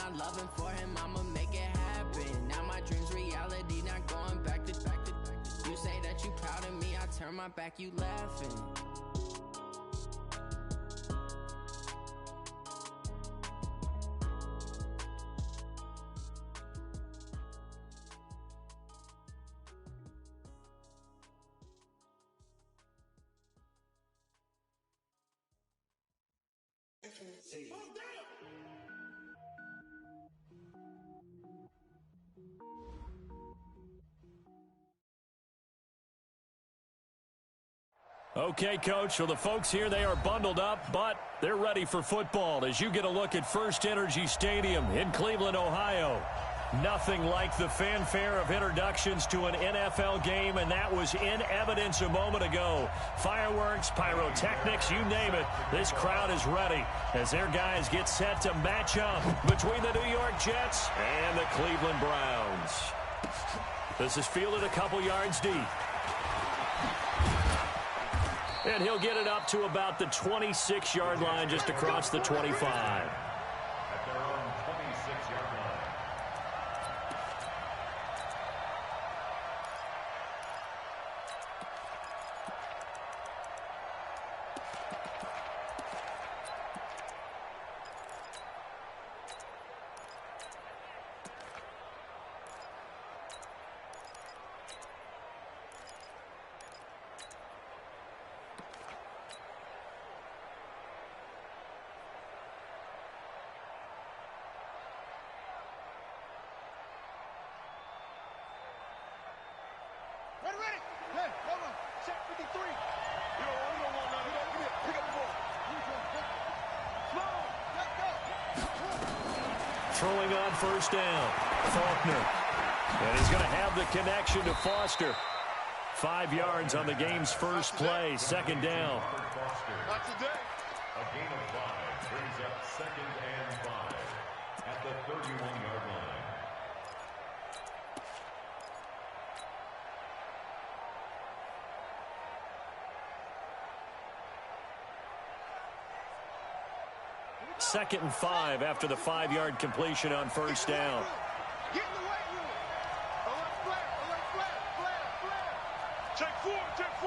my loving for him, I'ma make it happen. Now my dreams reality, not going back to. You say that you proud of me, I turn my back, you laughing. Okay, Coach, so the folks here, they are bundled up, but they're ready for football as you get a look at First Energy Stadium in Cleveland, Ohio. Nothing like the fanfare of introductions to an NFL game, and that was in evidence a moment ago. Fireworks, pyrotechnics, you name it, this crowd is ready as their guys get set to match up between the New York Jets and the Cleveland Browns. This is fielded a couple yards deep. And he'll get it up to about the 26-yard line, just across the 25. At their own 26-yard line. Ready. Hey, hold on. Check 53. We don't want none of that. Give me it. Pick up the ball. Slow. Let's go. Throwing on first down, Faulkner. And he's going to have the connection to Foster. 5 yards on the game's first play, second down. Not today. A gain of 5 brings up 2nd and 5 at the 31-yard line. Second and 5 after the 5-yard completion on first down. Get in the way, rule. Alert flare. Check 4. Get the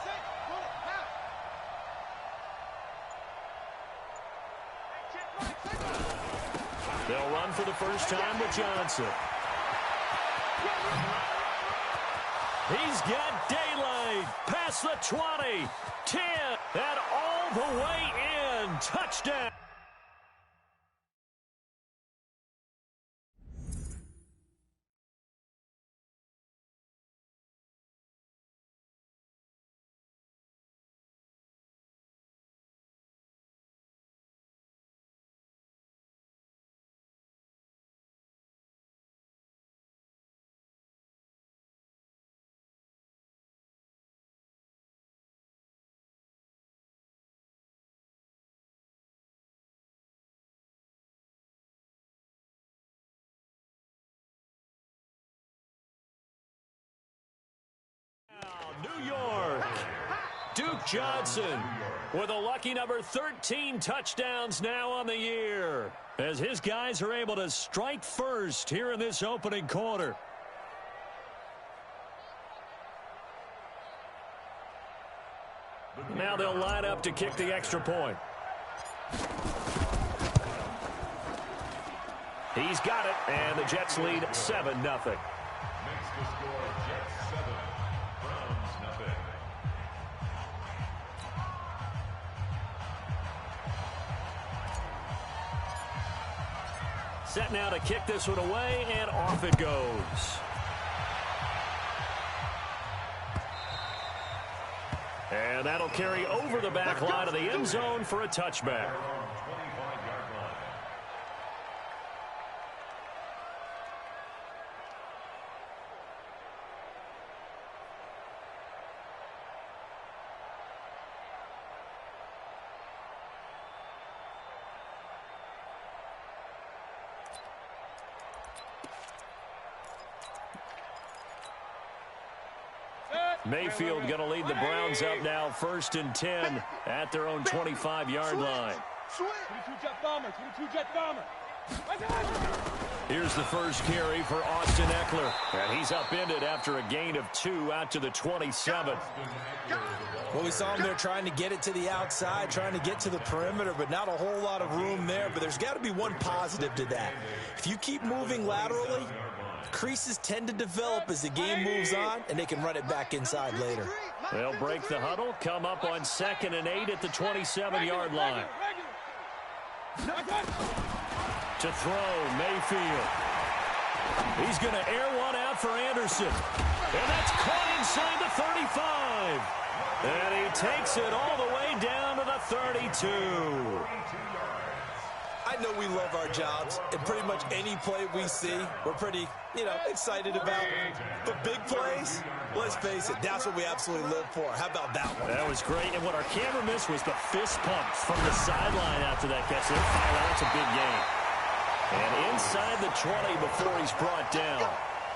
6. Pull it. Now. They'll run for the first time with Johnson. He's got daylight past the 20, 10, and all the way in. Touchdown. New York. Duke Johnson with a lucky number 13 touchdowns now on the year as his guys are able to strike first here in this opening quarter. Now they'll line up to kick the extra point. He's got it, and the Jets lead 7-0. Makes the score Jets 7, Browns nothing. Set now to kick this one away, and off it goes. And that'll carry over the back line of the end zone for a touchback. Mayfield going to lead the Browns up now, 1st and 10 at their own 25-yard line. 22 jet bomber, 22 jet bomber. Here's the first carry for Austin Eckler. And he's upended after a gain of 2 out to the 27. Well, we saw him there trying to get it to the outside, trying to get to the perimeter, but not a whole lot of room there. But there's got to be one positive to that. If you keep moving laterally, creases tend to develop as the game moves on, and they can run it back inside later. They'll break the huddle, come up on 2nd and 8 at the 27-yard line. To throw, Mayfield. He's going to air one out for Anderson. And that's caught inside the 35. And he takes it all the way down to the 32. I know we love our jobs, and pretty much any play we see, we're pretty, excited about. But big plays, let's face it, that's what we absolutely live for. How about that one? That was great. And what our camera missed was the fist pump from the sideline after that catch. They're fired out. It's a big game. And inside the 20 before he's brought down.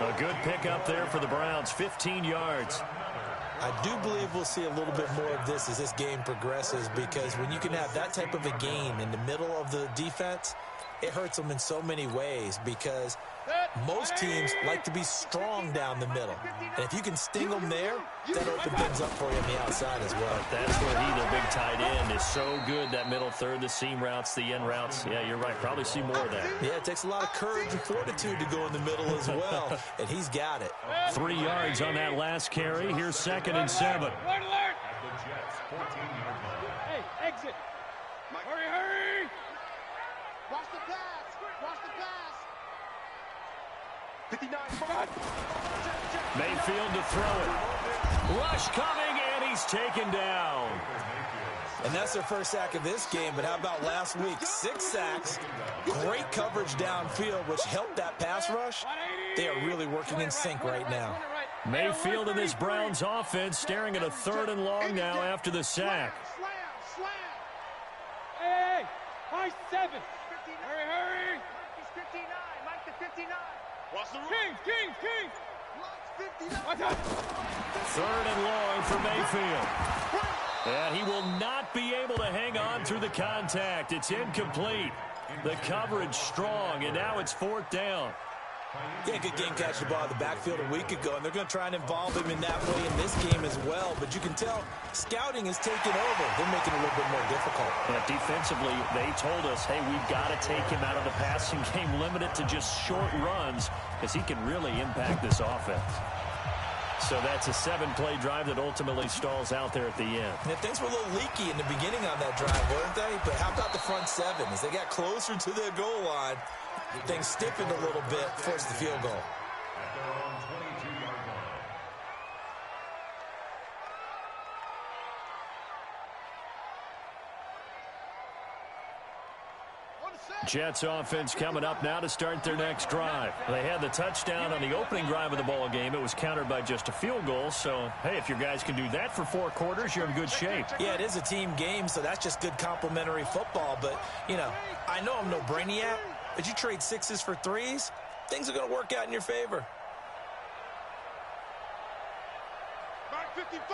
A good pickup there for the Browns, 15 yards. I do believe we'll see a little bit more of this as this game progresses, because when you can have that type of a game in the middle of the defense, it hurts them in so many ways, because most teams like to be strong down the middle. And if you can sting them there, that opens things up for you on the outside as well. But that's where he, their big tight end, is so good, that middle third, the seam routes, the end routes. Yeah, you're right. Probably see more of that. Yeah, it takes a lot of courage and fortitude to go in the middle as well, and he's got it. 3 yards on that last carry. Here's 2nd and 7. Hey, exit. Hurry, hurry. Watch the pass. Watch the pass. 59. Mayfield to throw it. Rush coming, and he's taken down. And that's their first sack of this game, but how about last week? 6 sacks, great coverage downfield, which helped that pass rush. They are really working in sync right now. Mayfield in this Browns offense staring at a 3rd and long now after the sack. Slam. Hey, high 7. Hurry, hurry. He's 59. Mike the 59. Watch the King. Watch out. 3rd and long for Mayfield. And he will not be able to hang on through the contact. It's incomplete. The coverage strong, and now it's 4th down. Yeah, good game catching the ball in the backfield a week ago, and they're going to try and involve him in that way in this game as well. But you can tell scouting is taking over. They're making it a little bit more difficult. Yeah, defensively, they told us, hey, we've got to take him out of the passing game, limit it to just short runs, because he can really impact this offense. So that's a 7-play drive that ultimately stalls out there at the end. And things were a little leaky in the beginning on that drive, weren't they? But how about the front 7? As they got closer to their goal line, things stiffened a little bit, forced the field goal. At their own 22-yard line. Jets offense coming up now to start their next drive. They had the touchdown on the opening drive of the ball game. It was countered by just a field goal. So, hey, if your guys can do that for 4 quarters, you're in good shape. Yeah, it is a team game, so that's just good complimentary football. But, I know I'm no brainiac, but you trade 6s for 3s, things are going to work out in your favor. Mark 55.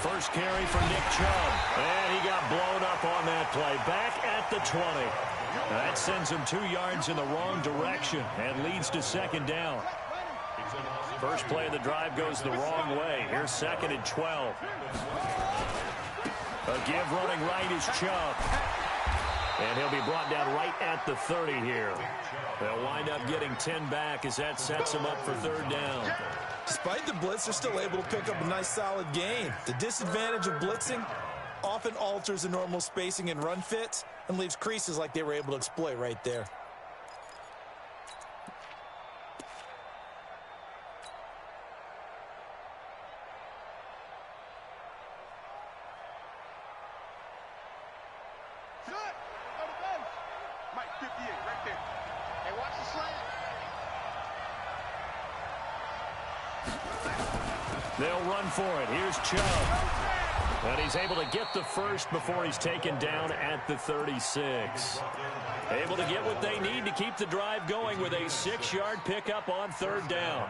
First carry for Nick Chubb. And he got blown up on that play. Back at the 20. That sends him 2 yards in the wrong direction and leads to 2nd down. First play of the drive goes the wrong way. Here's 2nd and 12. A give running right is Chubb. And he'll be brought down right at the 30 here. They'll wind up getting 10 back as that sets him up for 3rd down. Despite the blitz, they're still able to pick up a nice, solid gain. The disadvantage of blitzing often alters the normal spacing and run fits and leaves creases like they were able to exploit right there. Mike 58, right there. Hey, watch the slant. They'll run for it. Here's Chubb. And he's able to get the first before he's taken down at the 36. Able to get what they need to keep the drive going with a 6-yard pickup on 3rd down.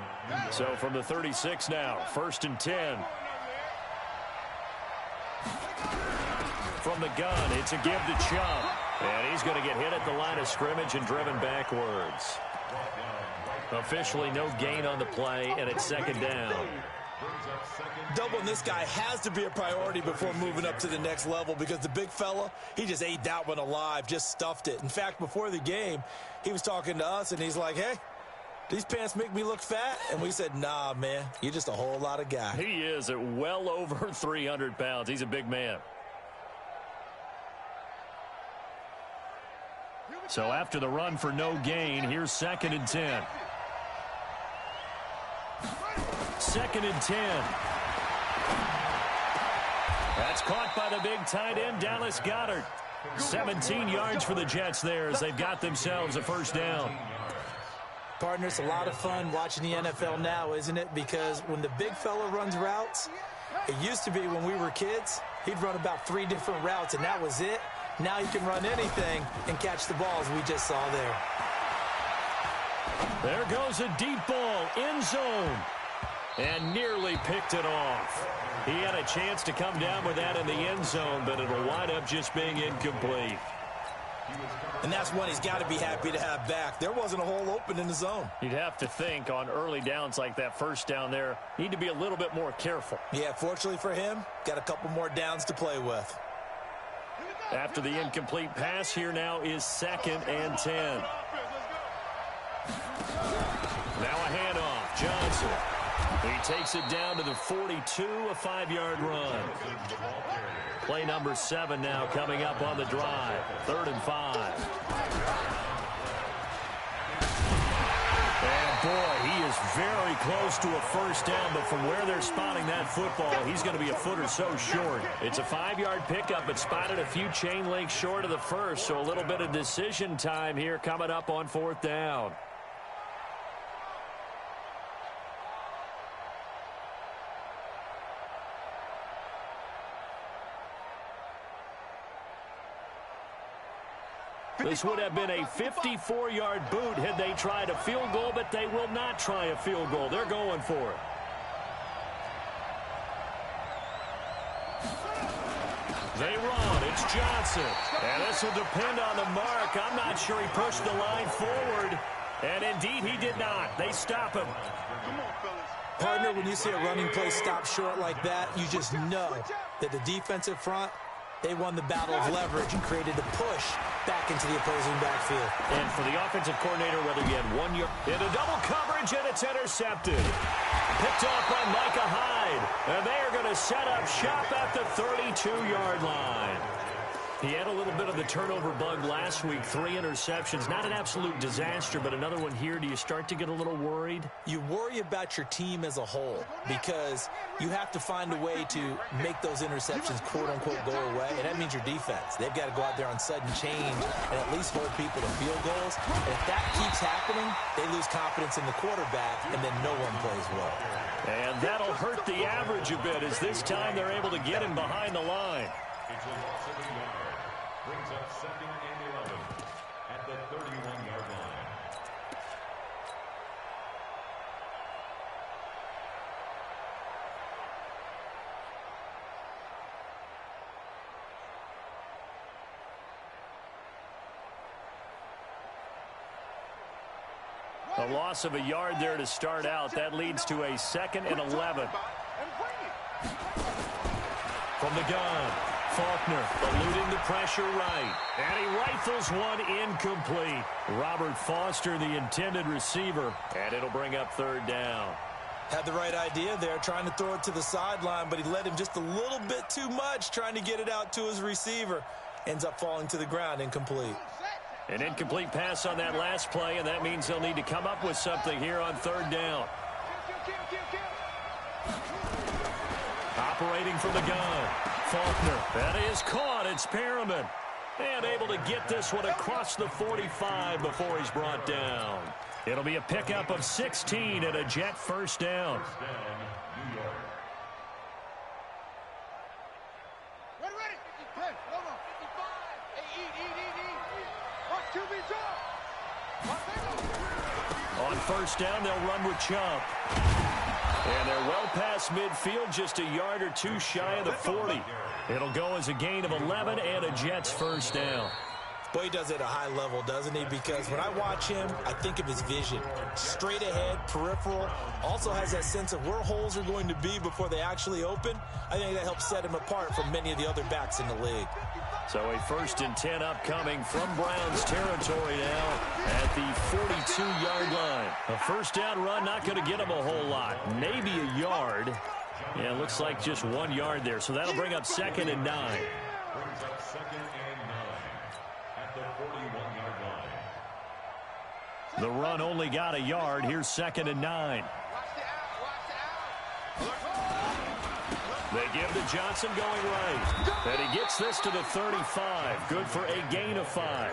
So from the 36 now, 1st and 10. from the gun. It's a give to Chubb. And he's going to get hit at the line of scrimmage and driven backwards. Officially no gain on the play, and it's second down. Doubling this guy has to be a priority before moving up to the next level because the big fella, he just ate that one alive, just stuffed it. In fact, before the game, he was talking to us, and he's like, hey, these pants make me look fat? And we said, nah, man, you're just a whole lot of guy. He is at well over 300 pounds. He's a big man. So after the run for no gain, here's 2nd and 10. 2nd and 10. That's caught by the big tight end, Dallas Goedert. 17 yards for the Jets there as they've got themselves a first down. Partner, it's a lot of fun watching the NFL now, isn't it? Because when the big fella runs routes, it used to be when we were kids, he'd run about 3 different routes, and that was it. Now he can run anything and catch the balls we just saw there. There goes a deep ball, end zone, and nearly picked it off. He had a chance to come down with that in the end zone, but it'll wind up just being incomplete. And that's one he's got to be happy to have back. There wasn't a hole open in the zone. You'd have to think on early downs like that first down there, need to be a little bit more careful. Yeah, fortunately for him, got a couple more downs to play with. After the incomplete pass, here now is 2nd and 10. Now a handoff. Johnson. He takes it down to the 42, a 5-yard run. Play number 7 now coming up on the drive. 3rd and 5. And boy, he is very close to a first down, but from where they're spotting that football, he's going to be a foot or so short. It's a 5-yard pickup, but spotted a few chain links short of the first, so a little bit of decision time here coming up on 4th down. This would have been a 54-yard boot had they tried a field goal, but they will not try a field goal. They're going for it. They run. It's Johnson. And this will depend on the mark. I'm not sure he pushed the line forward. And indeed, he did not. They stop him. Partner, when you see a running play stop short like that, you just know that the defensive front, they won the battle of leverage and created a push back into the opposing backfield. And for the offensive coordinator, whether you had 1 yard into double coverage, and it's intercepted. Picked off by Micah Hyde. And they are going to set up shop at the 32-yard line. He had a little bit of the turnover bug last week. 3 interceptions. Not an absolute disaster, but another one here. Do you start to get a little worried? You worry about your team as a whole because you have to find a way to make those interceptions, quote-unquote, go away, and that means your defense. They've got to go out there on sudden change and at least hold people to field goals. And if that keeps happening, they lose confidence in the quarterback, and then no one plays well. And that'll hurt the average a bit as this time they're able to get him behind the line. It's a loss of a yard. Brings up 2nd and 11 at the 31-yard line. A loss of a yard there to start out. That leads to a 2nd and 11. From the gun, Faulkner eluding the pressure right. And he rifles one incomplete. Robert Foster, the intended receiver. And it'll bring up 3rd down. Had the right idea there, trying to throw it to the sideline, but he led him just a little bit too much, trying to get it out to his receiver. Ends up falling to the ground, incomplete. An incomplete pass on that last play, and that means they'll need to come up with something here on 3rd down. Operating from the gun, Faulkner. That is caught. It's Perriman. And able to get this one across the 45 before he's brought down. It'll be a pickup of 16 and a Jet first down. New York. Ready. Hey, hold on. 55. Hey, eat. Watch QB drop. On first down, they'll run with Chubb. And they're well past midfield, just a yard or two shy of the 40. It'll go as a gain of 11 and a Jets first down. Boy, he does it at a high level, doesn't he? Because when I watch him, I think of his vision. Straight ahead, peripheral. Also has that sense of where holes are going to be before they actually open. I think that helps set him apart from many of the other backs in the league. So a 1st and 10 upcoming from Browns territory now at the 42-yard line. A first down run not going to get him a whole lot. Maybe a yard. Yeah, it looks like just 1 yard there. So that'll bring up 2nd and 9. Brings up 2nd and 9 at the 41-yard line. The run only got a yard. Here's 2nd and 9. They give to Johnson going right. And he gets this to the 35. Good for a gain of 5.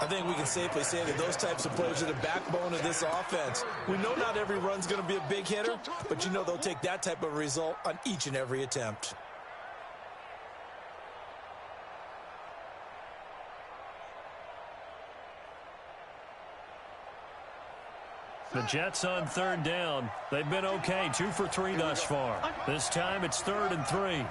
I think we can safely say that those types of plays are the backbone of this offense. We know not every run's going to be a big hitter, but you know they'll take that type of result on each and every attempt. The Jets on 3rd down. They've been okay, 2 for 3 thus far. This time it's 3rd and 3.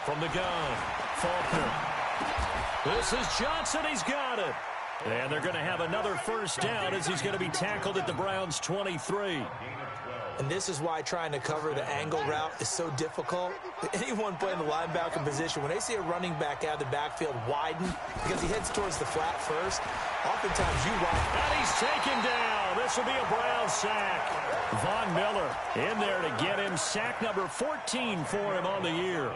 From the gun, Faulkner. This is Johnson. He's got it. And they're going to have another first down as he's going to be tackled at the Browns' 23. And this is why trying to cover the angle route is so difficult. Anyone playing the linebacker position, when they see a running back out of the backfield widen because he heads towards the flat first, oftentimes you watch. And he's taken down. This will be a Brown sack. Von Miller in there to get him. Sack number 14 for him on the year.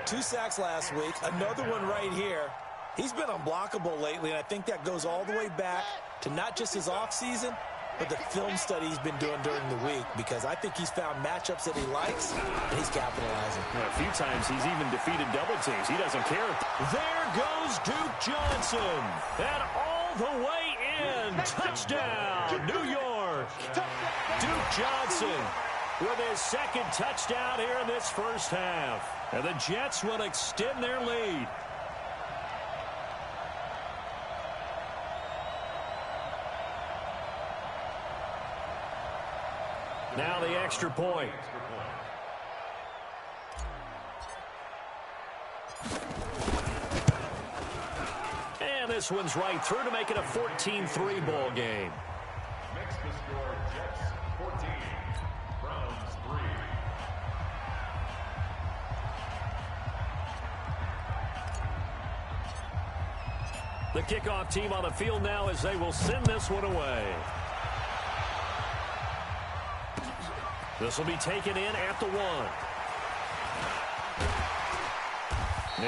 2 sacks last week. Another one right here. He's been unblockable lately, and I think that goes all the way back to not just his offseason, but the film study he's been doing during the week, because I think he's found matchups that he likes, and he's capitalizing. A few times he's even defeated double teams. He doesn't care. There goes Duke Johnson. And all the way in. Touchdown, New York. Duke Johnson with his 2nd touchdown here in this first half. And the Jets will extend their lead. Now the extra point. And this one's right through to make it a 14-3 ball game. Makes the score Jets 14, Browns 3. The kickoff team on the field now as they will send this one away. This will be taken in at the 1.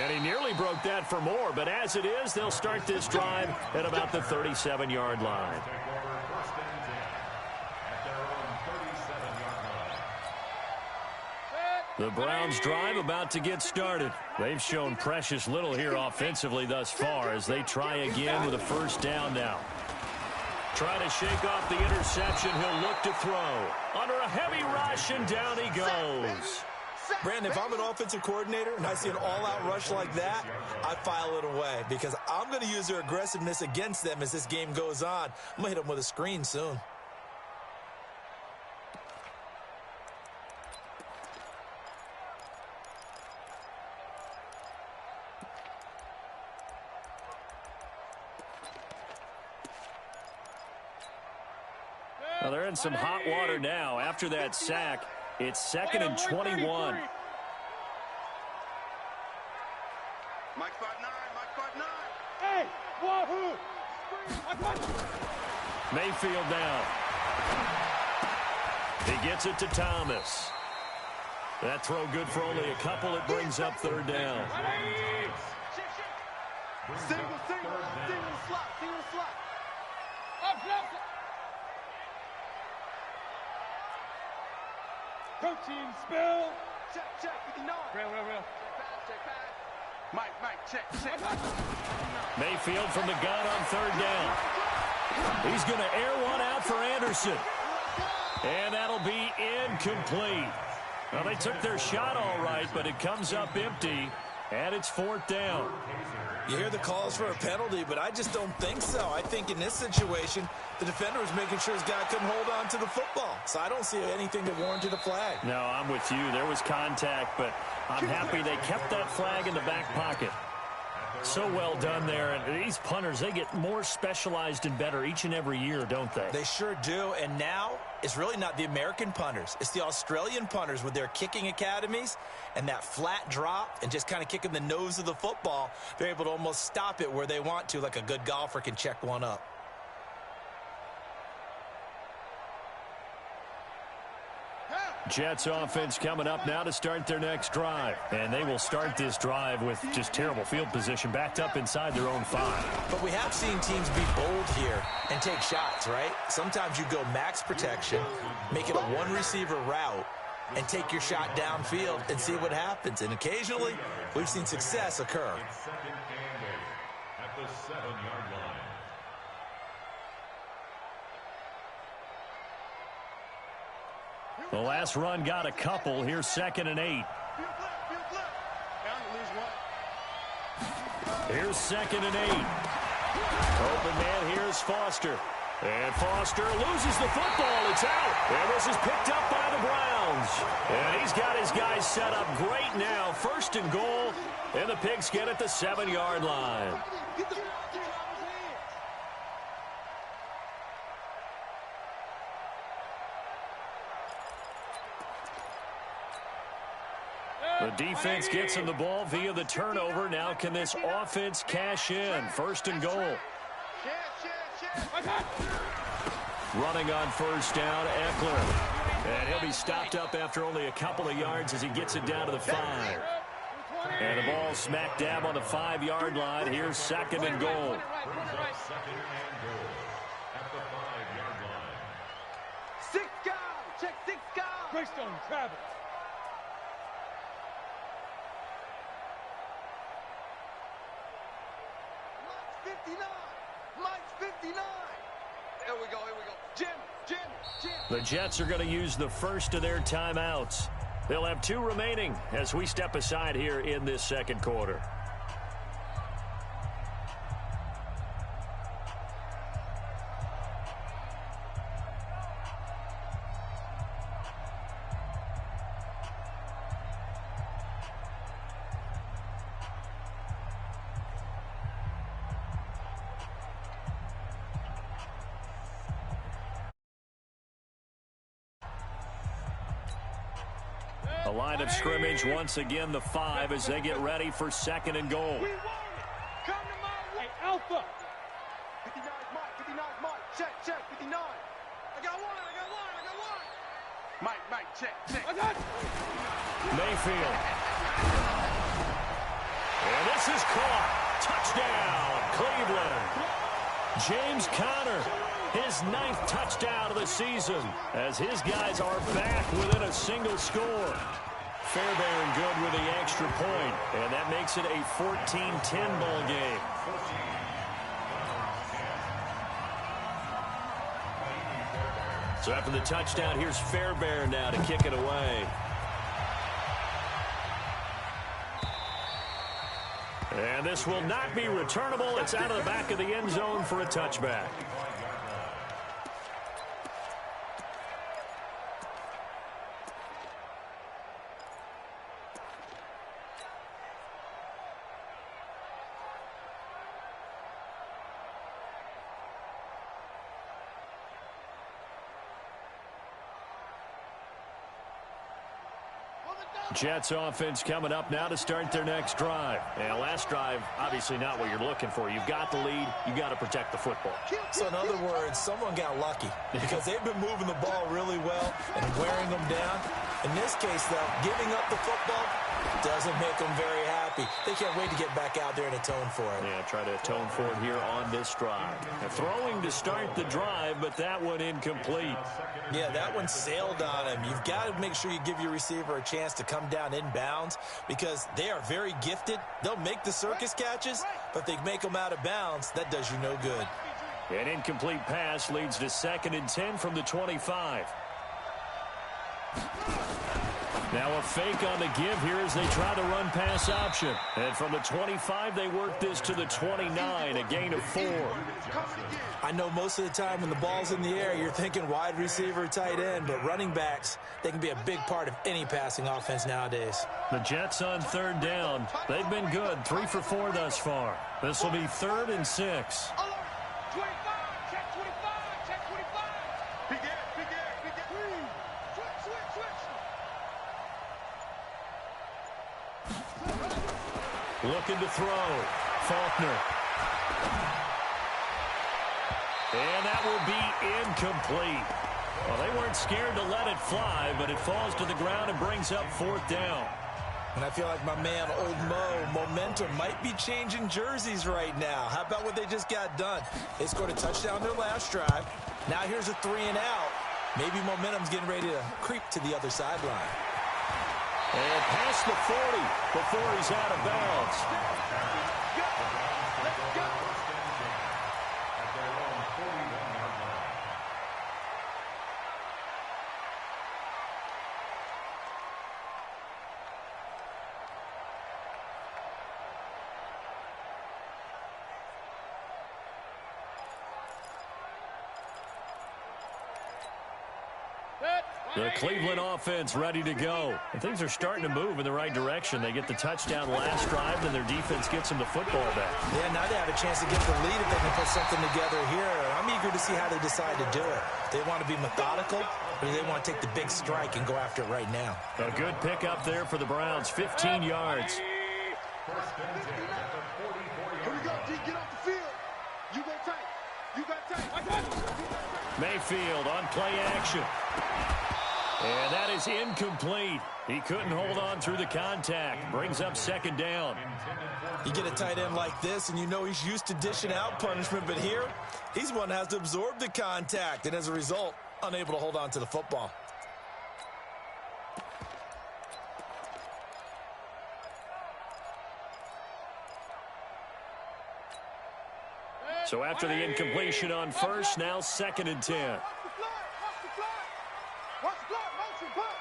And he nearly broke that for more, but as it is, they'll start this drive at about the 37-yard line. The Browns drive about to get started. They've shown precious little here offensively thus far as they try again with a first down now. Trying to shake off the interception. He'll look to throw. Under a heavy rush, and down he goes. Brandon, if I'm an offensive coordinator and I see an all-out rush like that, I file it away because I'm going to use their aggressiveness against them as this game goes on. I'm going to hit them with a screen soon. Well, they're in some hot water now. After that sack, it's 2nd and 21. Mike 5'9", Mike 5'9". Hey, wahoo! Mayfield down. He gets it to Thomas. That throw good for only a couple. It brings up 3rd down. Single slot. Coaching spill. Check, 59. Real. Check pass. Mike, check. Mayfield from the gun on 3rd down. He's going to air one out for Anderson. And that'll be incomplete. Well, they took their shot all right, but it comes up empty. And it's 4th down. You hear the calls for a penalty, but I just don't think so. I think in this situation, the defender was making sure his guy couldn't hold on to the football. So I don't see anything that warranted a flag. No, I'm with you. There was contact, but I'm happy they kept that flag in the back pocket. So well done there. And these punters, they get more specialized and better each and every year, don't they? They sure do. And now it's really not the American punters. It's the Australian punters with their kicking academies and that flat drop and just kind of kicking the nose of the football. They're able to almost stop it where they want to, like a good golfer can check one up. Jets offense coming up now to start their next drive. And they will start this drive with just terrible field position, backed up inside their own 5. But we have seen teams be bold here and take shots, right? Sometimes you go max protection, make it a one-receiver route, and take your shot downfield and see what happens. And occasionally, we've seen success occur. It's 2nd and 8 at the 7-yard line. The last run got a couple. Here's 2nd and 8. Here's 2nd and 8. Open man, here's Foster. And Foster loses the football. It's out. And this is picked up by the Browns. And he's got his guys set up great now. 1st and goal. And the Pigskin at the 7-yard line. The defense gets him the ball via the turnover. Now can this offense cash in? 1st and goal. Running on 1st down, Eckler. And he'll be stopped up after only a couple of yards as he gets it down to the 5. And the ball smack dab on the 5-yard line. Here's 2nd and goal. 2nd and goal at the 5-yard line. 6 guys. Check 6 guys. Greystone, Travis. Mike's 59. Here we go. Jim. The Jets are going to use the first of their timeouts. They'll have 2 remaining as we step aside here in this 2nd quarter. The line of scrimmage, once again, the 5 as they get ready for 2nd and goal. We want it. Come to my way. Hey, Alpha. 59 Mike. Check. 59. I got one. Mike, check. I got it. Mayfield. And this is caught. Touchdown, Cleveland. James Conner, his 9th touchdown of the season, as his guys are back within a single score. Fairbairn good with the extra point, and that makes it a 14-10 ball game. So after the touchdown, here's Fairbairn now to kick it away. And this will not be returnable. It's out of the back of the end zone for a touchback. Jets offense coming up now to start their next drive. And last drive, obviously not what you're looking for. You've got the lead. You got to protect the football. So in other words, someone got lucky because they've been moving the ball really well and wearing them down. In this case, though, giving up the football doesn't make them very happy. They can't wait to get back out there and atone for it. Yeah, try to atone for it here on this drive. Now, throwing to start the drive, but that one incomplete. Yeah, that one sailed on him. You've got to make sure you give your receiver a chance to come down inbounds because they are very gifted. They'll make the circus catches, but if they make them out of bounds, that does you no good. An incomplete pass leads to 2nd and 10 from the 25. Now a fake on the give here as they try the run pass option. And from the 25, they work this to the 29, a gain of 4. I know most of the time when the ball's in the air, you're thinking wide receiver, tight end, but running backs, they can be a big part of any passing offense nowadays. The Jets on 3rd down. They've been good, 3 for 4 thus far. This will be 3rd and 6. Looking to throw. Faulkner. And that will be incomplete. Well, they weren't scared to let it fly, but it falls to the ground and brings up 4th down. And I feel like my man, Old Mo, momentum might be changing jerseys right now. How about what they just got done? They scored a touchdown their last drive. Now here's a 3 and out. Maybe momentum's getting ready to creep to the other sideline. And past the 40 before he's out of bounds. The Cleveland offense ready to go. And things are starting to move in the right direction. They get the touchdown last drive, and their defense gets them the football back. Yeah, now they have a chance to get the lead if they can put something together here. I'm eager to see how they decide to do it. They want to be methodical, or do they want to take the big strike and go after it right now? A good pickup there for the Browns, 15 yards. Here we go, D, get off the field. You go tight. You got tight. Mayfield on play action. And that is incomplete. He couldn't hold on through the contact. Brings up 2nd down. You get a tight end like this, and you know he's used to dishing out punishment, but here, he's one that has to absorb the contact, and as a result, unable to hold on to the football. So after the incompletion on first, now 2nd and 10. Watch the block, motion, block.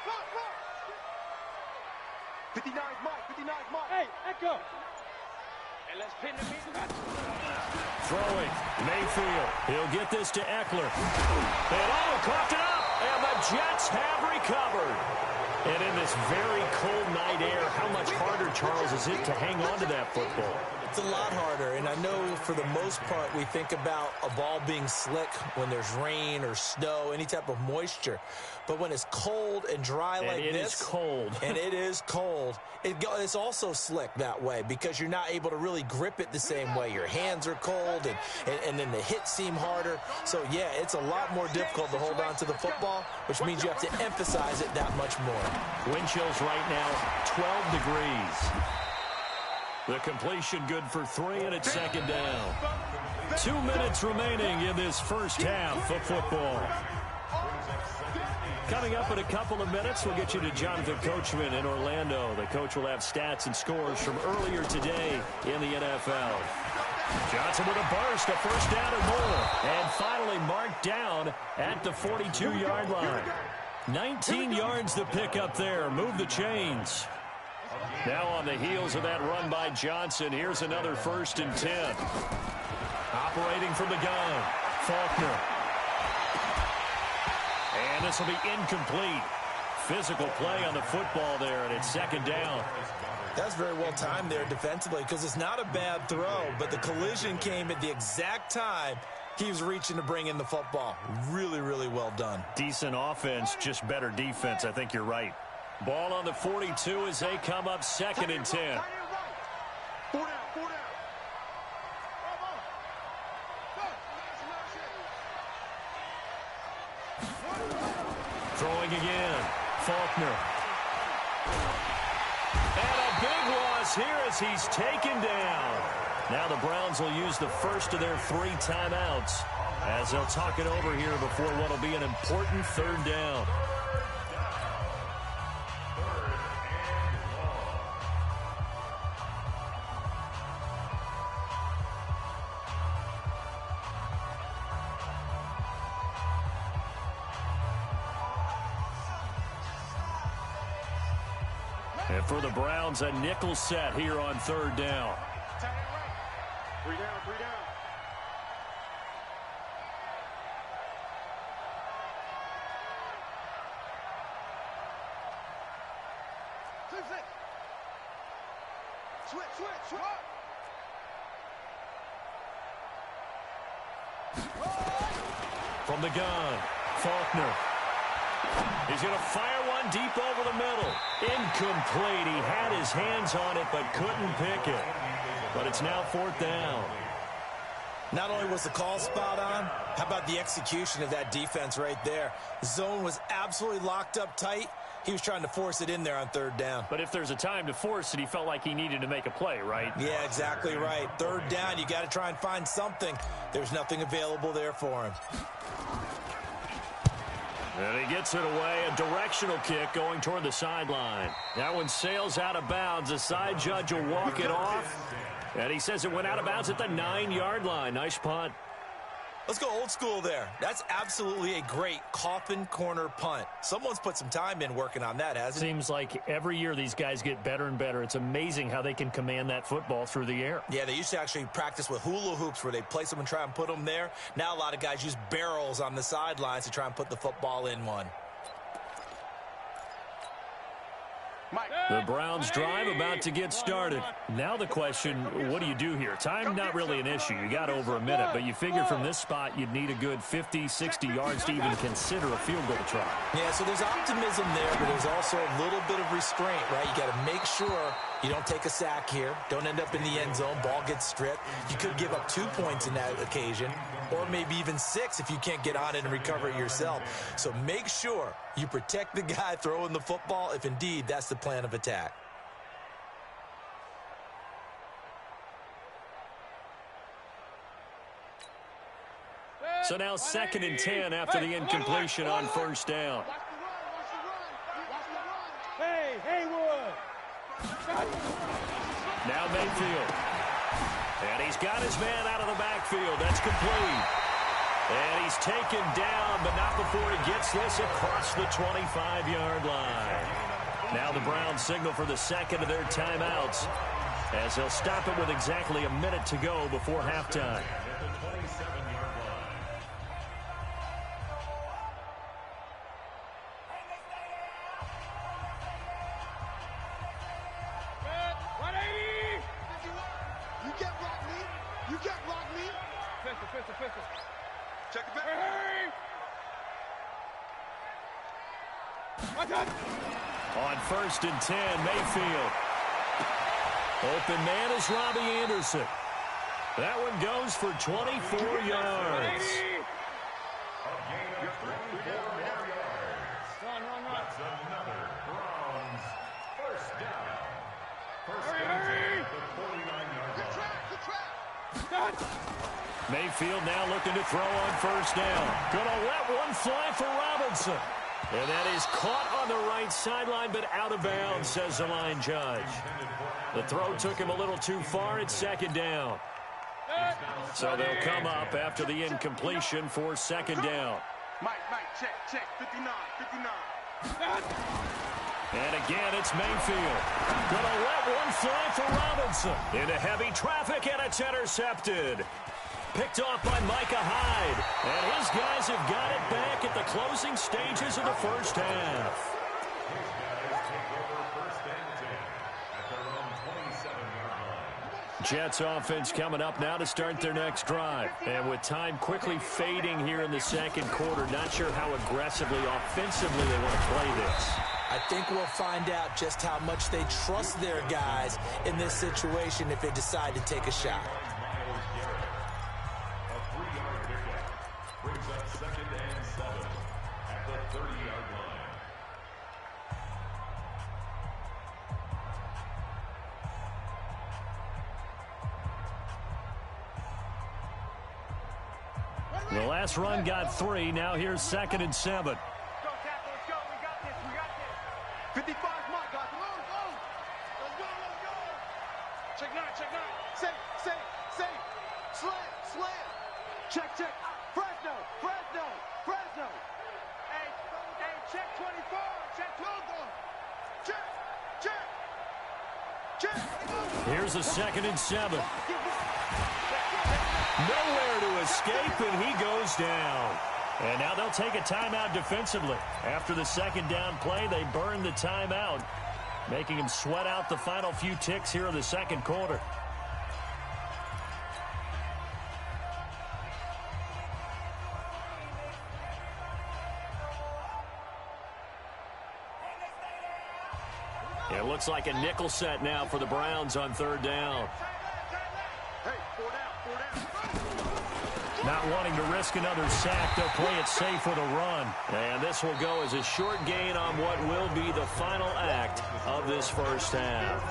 59's Mike, 59's Mike. Hey, echo. And let's pin the beat. Throwing, Mayfield. He'll get this to Eckler. And coughed it up, and the Jets have recovered. And in this very cold night air, how much harder, Charles, is it to hang on to that football? It's a lot harder, and I know for the most part we think about a ball being slick when there's rain or snow, any type of moisture. But when it's cold and dry like this, and it is cold, and it is cold, it's also slick that way because you're not able to really grip it the same way. Your hands are cold, and then the hits seem harder. So, yeah, it's a lot more difficult to hold on to the football, which means you have to emphasize it that much more. Wind chills right now, 12 degrees. The completion good for 3, and it's 2nd down. 2 minutes remaining in this first half of football. Coming up in a couple of minutes, we'll get you to Jonathan Coachman in Orlando. The coach will have stats and scores from earlier today in the NFL. Johnson with a burst, a 1st down and more. And finally marked down at the 42-yard line. 19 yards to pick up there. Move the chains. Now on the heels of that run by Johnson, here's another 1st and 10. Operating from the gun, Faulkner. And this will be incomplete. Physical play on the football there, and it's 2nd down. That's very well timed there defensively because it's not a bad throw, but the collision came at the exact time he was reaching to bring in the football. Really, really well done. Decent offense, just better defense. I think you're right. Ball on the 42 as they come up 2nd and 10. 4 down. Throwing again. Faulkner. And a big loss here as he's taken down. Now the Browns will use the first of their 3 timeouts as they'll talk it over here before what will be an important 3rd down. And for the Browns, a nickel set here on third down. Three down, three down. Switch. From the gun, Faulkner. He's going to fire one deep over the middle. Incomplete. He had his hands on it but couldn't pick it. But it's now fourth down. Not only was the call spot on, how about the execution of that defense right there? The zone was absolutely locked up tight. He was trying to force it in there on third down. But if there's a time to force it, he felt like he needed to make a play, right? Yeah, exactly right. Third down, you got to try and find something. There's nothing available there for him. And he gets it away, a directional kick going toward the sideline. That one sails out of bounds. The side judge will walk it off. And he says it went out of bounds at the 9-yard line. Nice punt. Let's go old school there. That's absolutely a great coffin corner punt. Someone's put some time in working on that, hasn't it? Seems like every year these guys get better and better. It's amazing how they can command that football through the air. Yeah, they used to actually practice with hula hoops where they place them and try and put them there. Now a lot of guys use barrels on the sidelines to try and put the football in one. The Browns drive about to get started. Now the question, what do you do here? Time not really an issue. You got over a minute, but you figure from this spot you'd need a good 50, 60 yards to even consider a field goal try. Yeah, so there's optimism there, but there's also a little bit of restraint, right? You got to make sure you don't take a sack here. Don't end up in the end zone. Ball gets stripped. You could give up 2 points in that occasion, or maybe even 6 if you can't get on it and recover it yourself. So make sure you protect the guy throwing the football if indeed that's the plan of attack. So now 2nd and 10 after the incompletion on first down. Hey, Haywood. Now Mayfield. And he's got his man out of the backfield. That's complete. And he's taken down, but not before he gets this across the 25-yard line. Now the Browns signal for the second of their timeouts as they'll stop it with exactly a minute to go before halftime. Check it back. Hey! On 1st and 10, Mayfield. Open man is Robbie Anderson. That one goes for 24 yards. That's another Browns first down. First down at the 49-yard line. Mayfield now looking to throw on first down. Gonna let one fly for Robinson. And that is caught on the right sideline, but out of bounds, says the line judge. The throw took him a little too far. It's 2nd down. So they'll come up after the incompletion for 2nd down. Mike, check, 59. And again, it's Mayfield. Gonna let one fly for Robinson. Into heavy traffic, and it's intercepted. Picked off by Micah Hyde. And his guys have got it back at the closing stages of the first half. Jets offense coming up now to start their next drive. And with time quickly fading here in the second quarter, not sure how aggressively, offensively they want to play this. I think we'll find out just how much they trust their guys in this situation if they decide to take a shot. A 3-yard pickup brings up 2nd and 7 at the 30-yard line. The last run got 3. Now here's 2nd and 7. Let's go, Tackle. Let's go. We got this. 55, Mike. Come on, go. Let's go. Check 9. Safe. Slam. Check. Fresno. Hey, check 24. Check 12. Check. Here's a 2nd and 7. Nowhere to escape, and he goes down. And now they'll take a timeout defensively. After the 2nd down play, they burn the timeout, making him sweat out the final few ticks here in the 2nd quarter. It looks like a nickel set now for the Browns on 3rd down. Not wanting to risk another sack, they'll play it safe with a run. And this will go as a short gain on what will be the final act of this first half.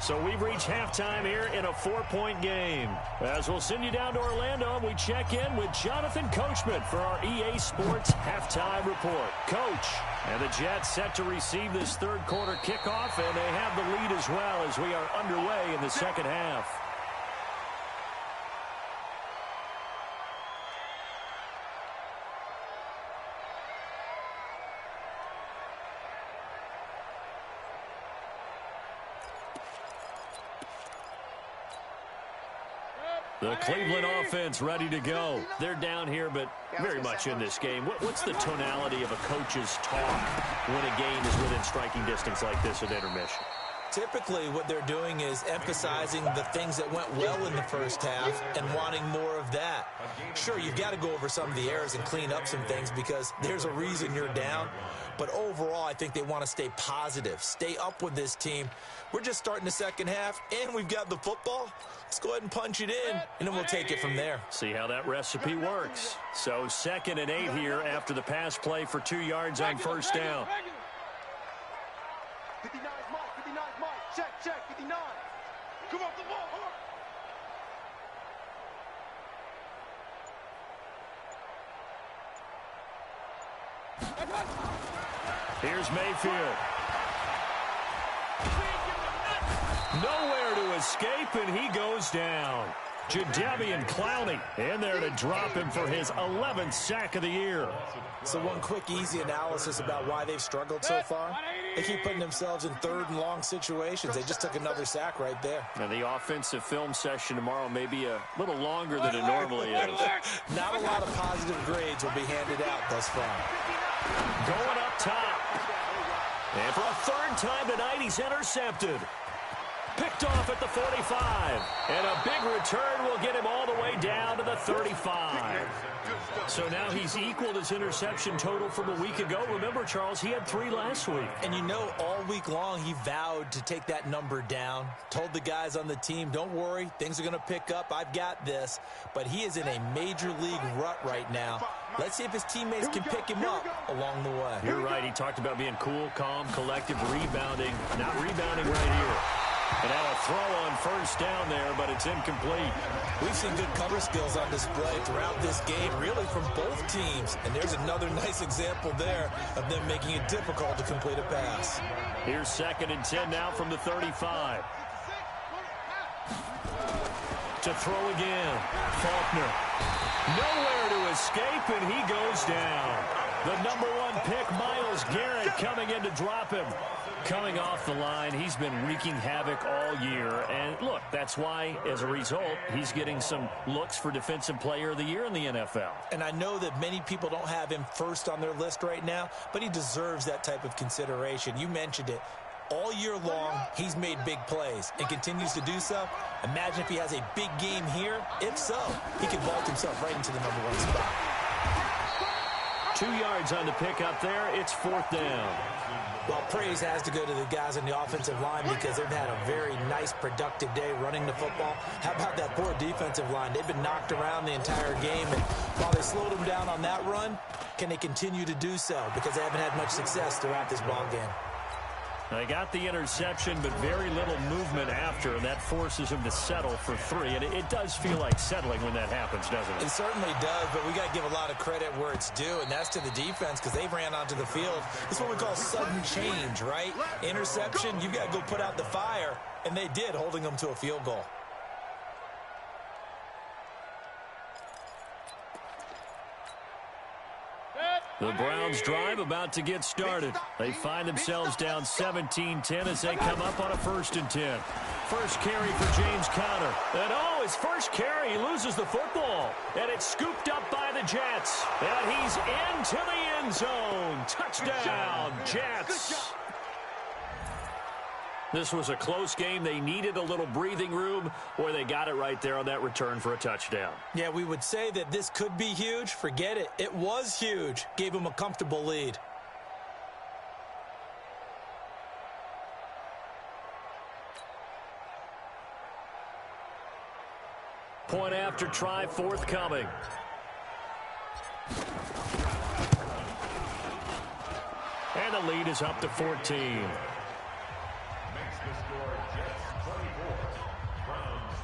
So we've reached halftime here in a 4-point game. As we'll send you down to Orlando, we check in with Jonathan Coachman for our EA Sports Halftime Report. Coach, and the Jets set to receive this 3rd quarter kickoff, and they have the lead as well as we are underway in the 2nd half. The Cleveland offense ready to go. They're down here, but very much in this game. What's the tonality of a coach's talk when a game is within striking distance like this at intermission? Typically, what they're doing is emphasizing the things that went well in the first half and wanting more of that. Sure, you've got to go over some of the errors and clean up some things because there's a reason you're down. But overall, I think they want to stay positive, stay up with this team. We're just starting the 2nd half, and we've got the football. Let's go ahead and punch it in, and then we'll take it from there. See how that recipe works. So 2nd and 8 here after the pass play for 2 yards on 1st down. 59 Mike, 59 Mike. Check, 59. Come off the ball, Here's Mayfield. Nowhere to escape, and he goes down. Jadeveon Clowney in there to drop him for his 11th sack of the year. So one quick, easy analysis about why they've struggled so far. They keep putting themselves in 3rd and long situations. They just took another sack right there. And the offensive film session tomorrow may be a little longer than it normally is. Not a lot of positive grades will be handed out thus far. Going up top. And for a 3rd time tonight, he's intercepted. Picked off at the 45. And a big return will get him all the way down to the 35. So now he's equaled his interception total from a week ago. Remember, Charles, he had 3 last week. And you know, all week long he vowed to take that number down. Told the guys on the team, don't worry, things are going to pick up. I've got this. But he is in a major league rut right now. Let's see if his teammates can pick him up along the way. You're right. He talked about being cool, calm, collective, rebounding. Not rebounding right here. And now a throw on 1st down there, but it's incomplete. We've seen good cover skills on display throughout this game, really from both teams. And there's another nice example there of them making it difficult to complete a pass. Here's 2nd and 10 now from the 35. To throw again. Faulkner. Nowhere to escape, and he goes down. The #1 pick, Myles Garrett, coming in to drop him. Coming off the line, he's been wreaking havoc all year. And look, that's why, as a result, he's getting some looks for Defensive Player of the Year in the NFL. And I know that many people don't have him first on their list right now, but he deserves that type of consideration. You mentioned it. All year long, he's made big plays and continues to do so. Imagine if he has a big game here. If so, he could vault himself right into the #1 spot. 2 yards on the pick up there. It's 4th down. Well, praise has to go to the guys on the offensive line because they've had a very nice, productive day running the football. How about that poor defensive line? They've been knocked around the entire game, and while they slowed them down on that run, can they continue to do so? Because they haven't had much success throughout this ball game. They got the interception, but very little movement after, and that forces him to settle for 3. And it does feel like settling when that happens, doesn't it? It certainly does, but we got to give a lot of credit where it's due, and that's to the defense because they ran onto the field. This is what we call sudden change, right? Interception, you've got to go put out the fire, and they did, holding them to a field goal. The Browns drive about to get started. They find themselves down 17-10 as they come up on a 1st and 10. First carry for James Conner. And his first carry, he loses the football. And it's scooped up by the Jets. And he's into the end zone. Touchdown, Jets. This was a close game. They needed a little breathing room, or they got it right there on that return for a touchdown. Yeah, we would say that this could be huge. Forget it. It was huge. Gave him a comfortable lead. Point after try forthcoming. And the lead is up to 14. The score, Jets 24, Browns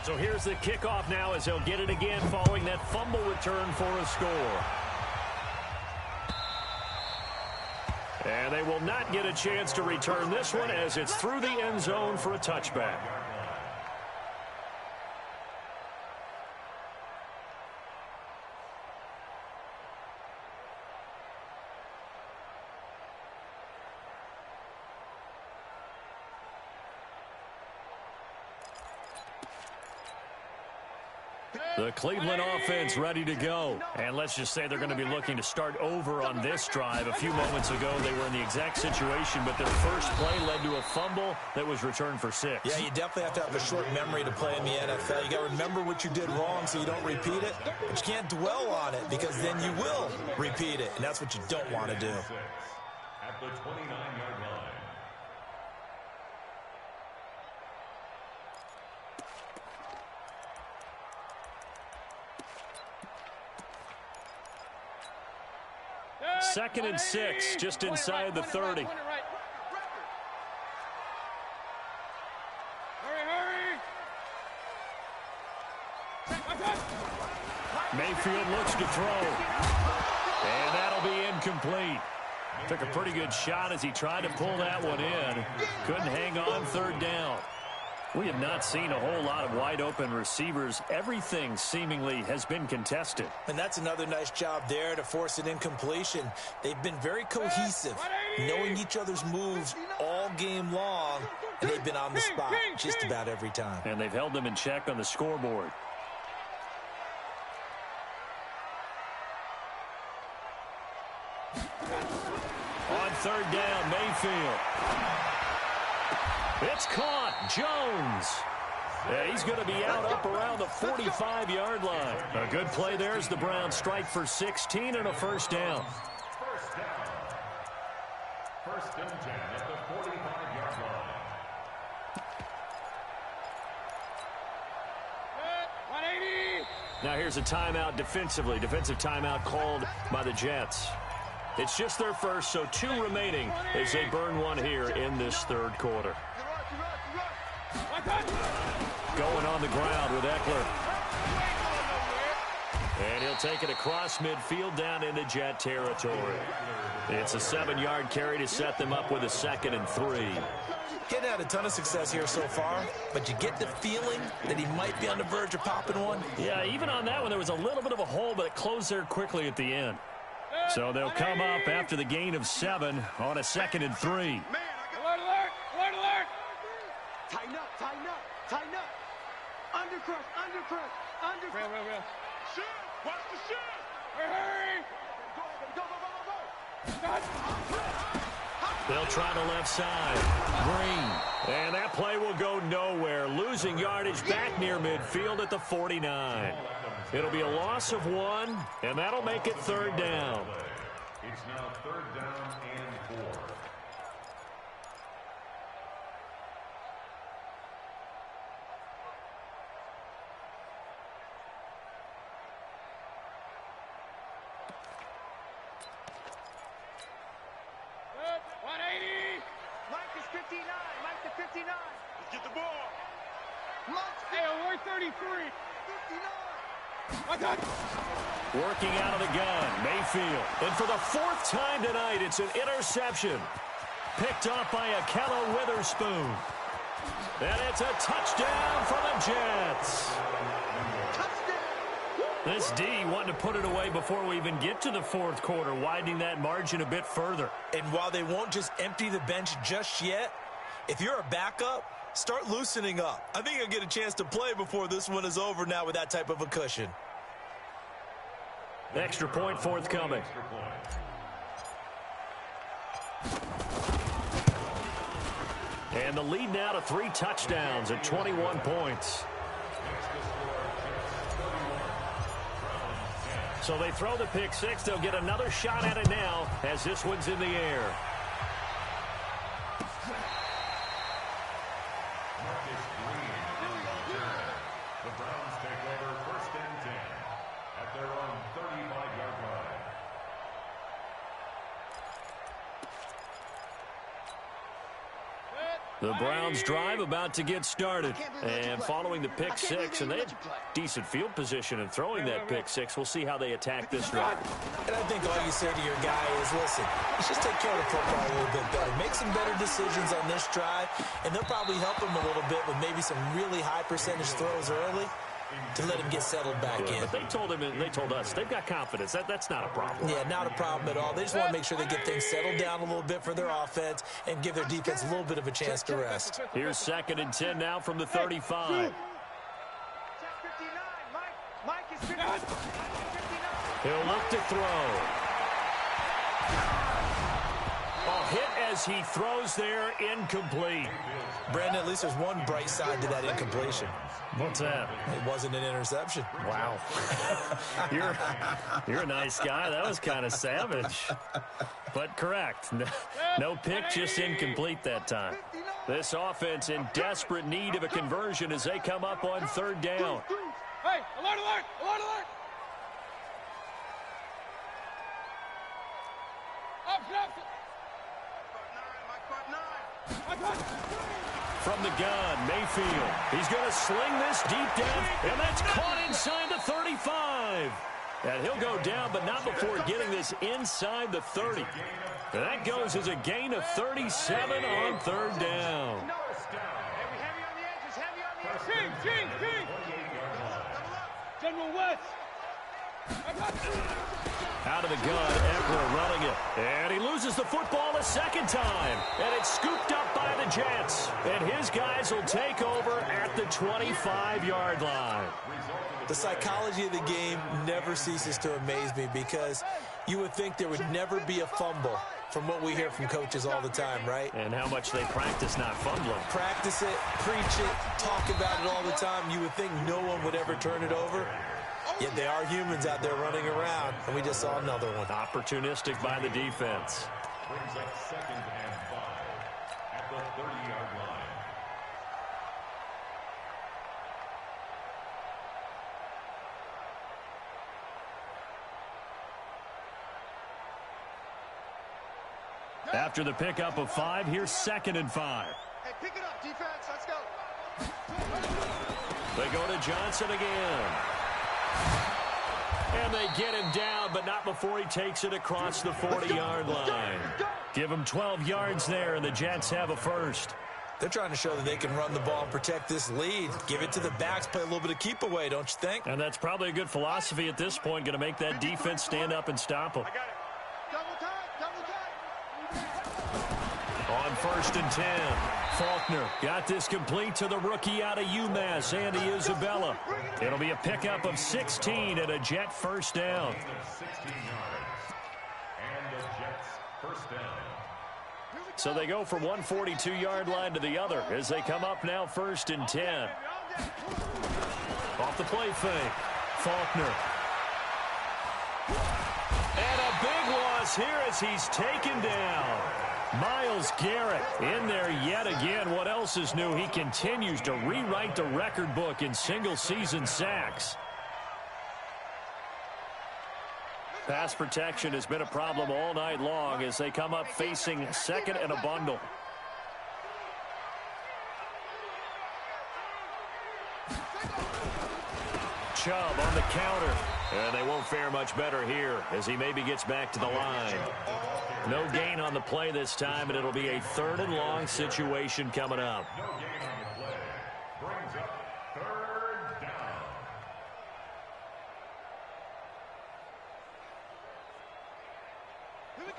10. So here's the kickoff now as he'll get it again following that fumble return for a score. And they will not get a chance to return this one as it's through the end zone for a touchback. The Cleveland offense ready to go. And let's just say they're going to be looking to start over on this drive. A few moments ago, they were in the exact situation, but their first play led to a fumble that was returned for 6. Yeah, you definitely have to have a short memory to play in the NFL. You got to remember what you did wrong so you don't repeat it. But you can't dwell on it because then you will repeat it, and that's what you don't want to do. At the 29-yard line. Second and 6, just inside the 30. Mayfield looks to throw. And that'll be incomplete. Took a pretty good shot as he tried to pull that one in. Couldn't hang on 3rd down. We have not seen a whole lot of wide-open receivers. Everything seemingly has been contested. And that's another nice job there to force an incompletion. They've been very cohesive, knowing each other's moves all game long, and they've been on the spot just about every time. And they've held them in check on the scoreboard. On 3rd down, Mayfield. It's caught. Jones. Yeah, he's going to be out up around the 45-yard line. A good play there as the Browns strike for 16 and a 1st down. First and 10 at the 45-yard line. 180. Now here's a timeout defensively. Defensive timeout called by the Jets. It's just their first, so 2 remaining as they burn one here in this 3rd quarter. Going on the ground with Eckler. And he'll take it across midfield down into Jet territory. It's a 7-yard carry to set them up with a 2nd and 3. Getting had a ton of success here so far, but you get the feeling that he might be on the verge of popping one. Yeah, even on that one, there was a little bit of a hole, but it closed there quickly at the end. So they'll come up after the gain of 7 on a 2nd and 3. Alert, alert, alert, alert. Tighten up, tighten up, tighten up. Undercrush, undercrush, undercrush. Real. Shoot, watch the shoot. Hurry. Go. They'll try the left side. Green. And that play will go nowhere. Losing yardage back near midfield at the 49. It'll be a loss of 1, and that'll make it 3rd down. It's now 3rd down and 4. Good. 180. Mike is 59. Mike to 59. Let's get the ball. Hey, we're 33. 59. Working out of the gun, Mayfield. And for the 4th time tonight, it's an interception. Picked off by Akello Witherspoon. And it's a touchdown for the Jets. This D wanting to put it away before we even get to the fourth quarter, widening that margin a bit further. And while they won't just empty the bench just yet, if you're a backup, start loosening up. I think you'll get a chance to play before this one is over now with that type of a cushion. Extra point forthcoming. And the lead now to 3 touchdowns at 21 points. So they throw the pick six. They'll get another shot at it now as this one's in the air. The Browns take over 1st and 10 at their own 35-yard line. The Browns drive about to get started. And following the pick six, and they had decent field position in throwing that pick six. We'll see how they attack this drive. And I think all you say to your guy is, listen, let's just take care of the football a little bit better. Make some better decisions on this drive, and they'll probably help him a little bit with maybe some really high percentage throws early to let him get settled back in. But they told him, and they told us, they've got confidence. That's not a problem. Yeah, not a problem at all. They just want to make sure they get things settled down a little bit for their offense and give their defense a little bit of a chance to rest. Here's 2nd and 10 now from the 35. He'll look to throw. A hit as he throws there, incomplete. Brandon, at least there's one bright side to that incompletion. What's that? It wasn't an interception. Wow. You're a nice guy. That was kind of savage. But correct. No pick, just incomplete that time. This offense in desperate need of a conversion as they come up on 3rd down. Hey, alert, alert, alert, alert. From the gun, Mayfield. He's going to sling this deep down, and that's caught inside the 35. And he'll go down, but not before getting this inside the 30. And that goes as a gain of 37 on 3rd down. General West. Out of the gun, Eckler running it. And he loses the football a 2nd time. And it's scooped up by the Jets. And his guys will take over at the 25-yard line. The psychology of the game never ceases to amaze me because you would think there would never be a fumble from what we hear from coaches all the time, right? And how much they practice not fumbling. Practice it, preach it, talk about it all the time. You would think no one would ever turn it over. Yet they are humans out there running around, and we just saw another one. Opportunistic by the defense. Brings up 2nd and 5 at the 30-yard line. After the pickup of 5, here's 2nd and 5. Hey, pick it up, defense. Let's go. They go to Johnson again. And they get him down, but not before he takes it across the 40-yard line. Give him 12 yards there, and the Jets have a first. They're trying to show that they can run the ball and protect this lead. Give it to the backs, play a little bit of keep away, don't you think? And that's probably a good philosophy at this point, going to make that defense stand up and stop them. I got it. Double time, double time. On 1st and 10, Faulkner got this complete to the rookie out of UMass, Andy Isabella. It'll be a pickup of 16 and a Jet first down. 16 yards. And the Jets first down. So they go from one 42-yard line to the other as they come up now 1st and 10. Off the play fake, Faulkner. And a big loss here as he's taken down. Myles Garrett in there yet again. What else is new? He continues to rewrite the record book in single-season sacks. Pass protection has been a problem all night long as they come up facing 2nd and a bundle. Chubb on the counter. And they won't fare much better here as he maybe gets back to the line. No gain on the play this time, and it'll be a 3rd and long situation coming up. No gain on the play. Brings up 3rd down.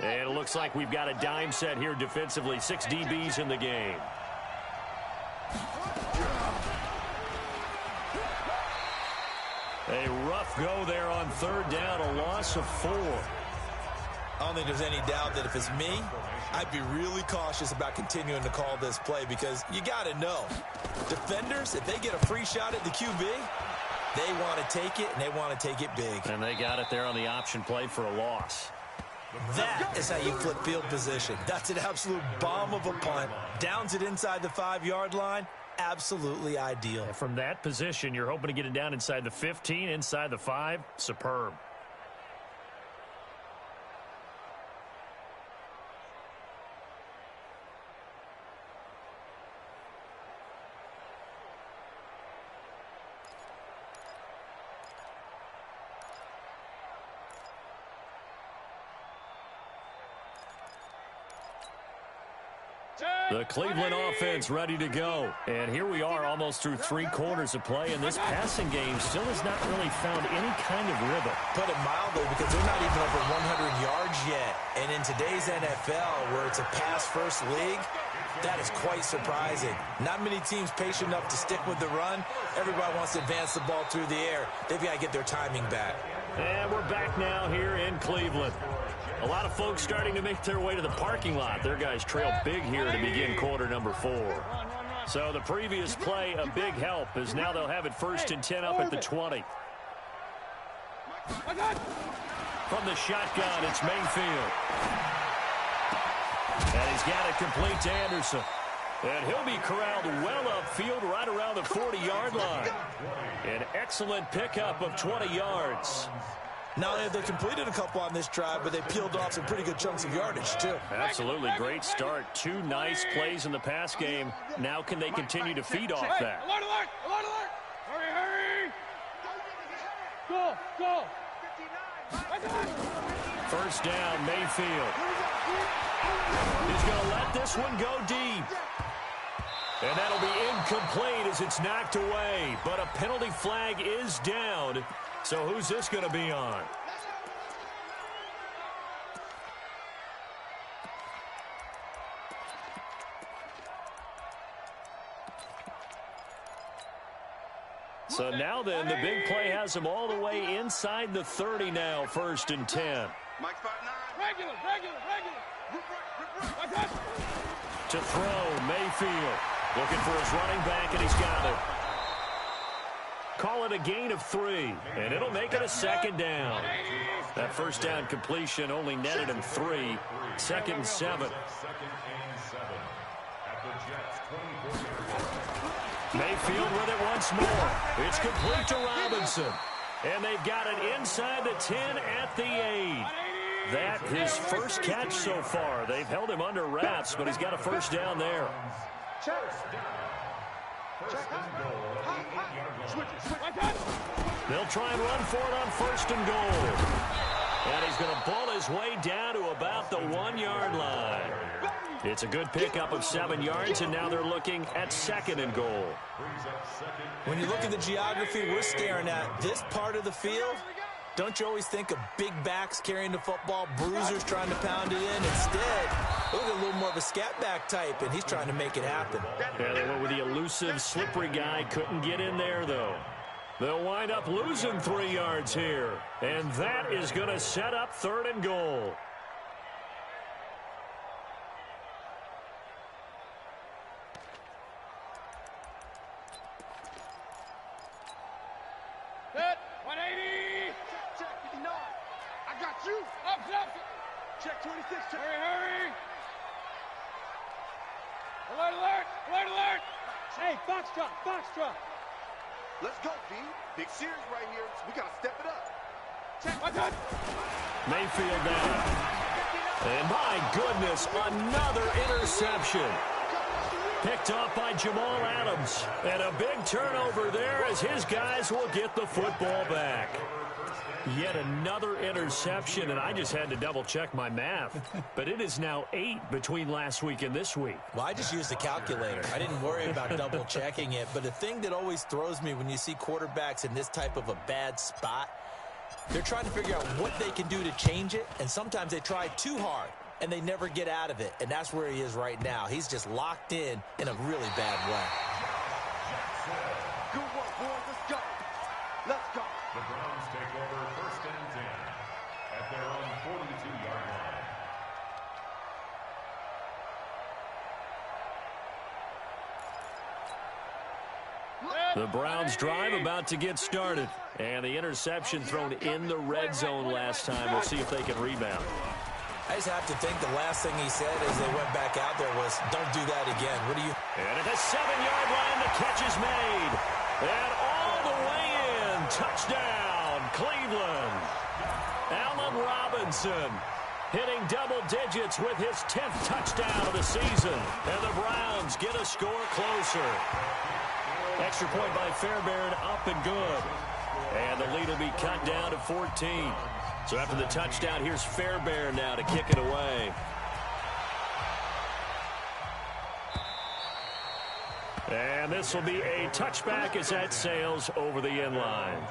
And it looks like we've got a dime set here defensively. 6 DBs in the game. A rough go there on 3rd down, a loss of 4. I don't think there's any doubt that if it's me, I'd be really cautious about continuing to call this play because you got to know, defenders, if they get a free shot at the QB, they want to take it, and they want to take it big. And they got it there on the option play for a loss. That is how you flip field position. That's an absolute bomb of a punt. Downs it inside the 5-yard line. Absolutely ideal. And from that position, you're hoping to get it down inside the 15, inside the 5. Superb. The Cleveland offense ready to go. And here we are almost through 3 quarters of play, and this passing game still has not really found any kind of rhythm. Put it mildly, because they're not even over 100 yards yet. And in today's NFL, where it's a pass-first league, that is quite surprising. Not many teams patient enough to stick with the run. Everybody wants to advance the ball through the air. They've got to get their timing back. And we're back now here in Cleveland. A lot of folks starting to make their way to the parking lot. Their guys trail big here to begin quarter number 4. So the previous play, a big help, as now they'll have it 1st and 10 up at the 20. From the shotgun, it's Mayfield. And he's got it complete to Anderson. And he'll be corralled well upfield right around the 40-yard line. An excellent pickup of 20 yards. Now they completed a couple on this drive, but they peeled off some pretty good chunks of yardage, too. Absolutely great start. 2 nice plays in the pass game. Now can they continue to feed off that? Alert, alert, alert, alert. Hurry, hurry. Go, go. 1st down, Mayfield. He's going to let this one go deep. And that'll be incomplete as it's knocked away. But a penalty flag is down. So who's this going to be on? So now then, the big play has them all the way inside the 30 now, 1st and 10. Regular. To throw, Mayfield. Looking for his running back, and he's got it. Call it a gain of 3, and it'll make it a 2nd down. That 1st down completion only netted him 3. 2nd and 7. Mayfield with it once more. It's complete to Robinson. And they've got it inside the 10 at the 8. That his first catch so far. They've held him under wraps, but he's got a 1st down there. They'll try and run for it on 1st and goal. And he's going to ball his way down to about the 1-yard line. It's a good pickup of 7 yards, and now they're looking at 2nd and goal. When you look at the geography we're staring at, this part of the field, don't you always think of big backs carrying the football, bruisers trying to pound it in? Instead, look at a little more of a scat back type, and he's trying to make it happen. Yeah, they went with the elusive, slippery guy. Couldn't get in there, though. They'll wind up losing 3 yards here. And that is going to set up 3rd and goal. Set, 180. Check 59. I got you. Up. Check 26. Hurry. Alert. Hey, Foxtrot. Let's go, B. Big series right here. We got to step it up. Check. Mayfield down. And my goodness, another interception. Picked off by Jamal Adams. And a big turnover there as his guys will get the football back. Yet another interception, and I just had to double-check my math. But it is now 8 between last week and this week. Well, I just used a calculator. I didn't worry about double-checking it. But the thing that always throws me when you see quarterbacks in this type of a bad spot, they're trying to figure out what they can do to change it, and sometimes they try too hard, and they never get out of it. And that's where he is right now. He's just locked in a really bad way. Good work, boys. Let's go. Let's go. The Browns take over 1st and 10 at their own 42-yard line. The Browns drive about to get started. And the interception thrown in the red zone last time. We'll see if they can rebound. I just have to think the last thing he said as they went back out there was, don't do that again. What do you... And at the 7-yard line, the catch is made. And all the way in. Touchdown, Cleveland. Allen Robinson hitting double digits with his 10th touchdown of the season. And the Browns get a score closer. Extra point by Fairbairn, up and good. And the lead will be cut down to 14. So after the touchdown, here's Fairbairn now to kick it away. And this will be a touchback as that sails over the end line.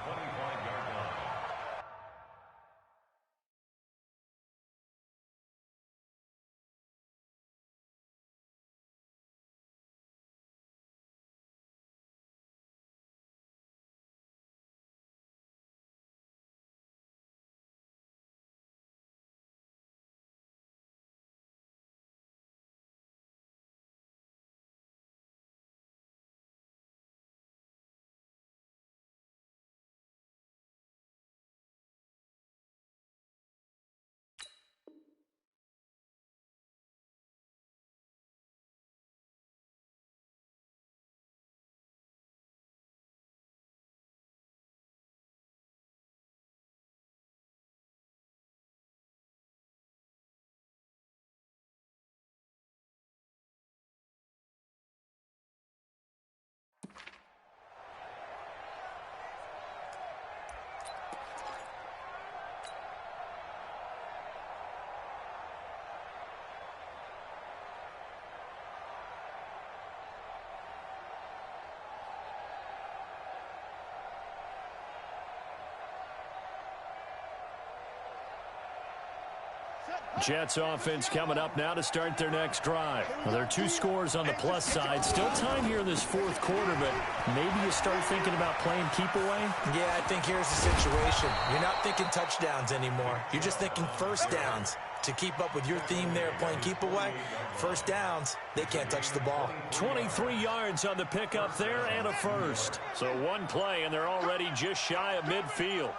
Jets offense coming up now to start their next drive. Well, there are 2 scores on the plus side. Still time here in this 4th quarter, but maybe you start thinking about playing keep away? Yeah, I think here's the situation. You're not thinking touchdowns anymore. You're just thinking first downs. To keep up with your theme there, playing keep away, first downs, they can't touch the ball. 23 yards on the pickup there and a first. So one play, and they're already just shy of midfield.